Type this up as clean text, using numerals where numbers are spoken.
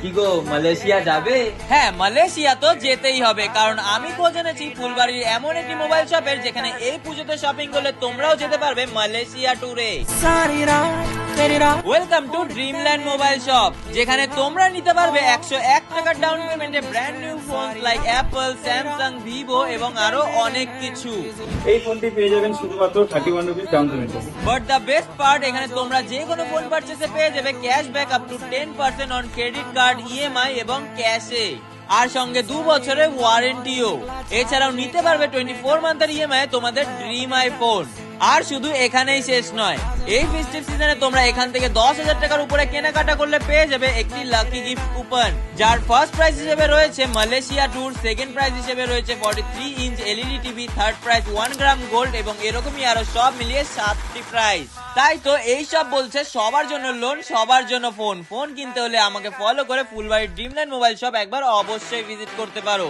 কি গো, মালয়েশিয়া যাবে? হ্যাঁ, মালয়েশিয়া তো যেতেই হবে, কারণ আমি খোঁজ এনেছি ফুলবাড়ির এমন একটি মোবাইল শপের যেখানে এই পুজোতে শপিং করলে তোমরাও যেতে পারবে মালয়েশিয়া ট্যুরে। Welcome to Dreamland mobile shop, যেখানে তোমরা নিতে পারবে 101 টাকার ডাউন পেমেন্টে brand new phone like Apple, Samsung, Vivo এবং আরো অনেক কিছু। এই ফোনটি পেয়ে যাবেন শুধুমাত্র 31 রুপিস ডাউন পেমেন্টে। বাট দ্য বেস্ট পার্ট, এখানে তোমরা যে কোনো ফোন পারচেসে পেয়ে যাবে cashback up to 10% on credit card, EMI এবং ক্যাশে, আর সঙ্গে 2 বছরের ওয়ারেন্টিও। এছাড়াও নিতে পারবে 24 মান্থের ইএমআই তোমাদের ড্রিম আইফোন। আর শুধু এখানেই শেষ নয়, এই ফেস্টিভ সিজনে তোমরা এখান থেকে 10,000 টাকার উপরে কেনাকাটা করলে পেয়ে যাবে একটি লাকি গিফট কুপন, যার ফার্স্ট প্রাইজ হিসেবে রয়েছে মালয়েশিয়া ট্যুর, সেকেন্ড প্রাইজ হিসেবে রয়েছে 43 inch LED TV, third prize 1 গ্রাম গোল্ড এবং এরকমই আরো সব মিলিয়ে 7টি প্রাইজ। তাই তো এই সব বলছে সবার জন্য লোন, সবার জন্য ফোন কিনতে হলে আমাকে ফলো করে ফুলবাড়ির ড্রিমল্যান্ড মোবাইল শপ একবার অবশ্যই ভিজিট করতে পারো।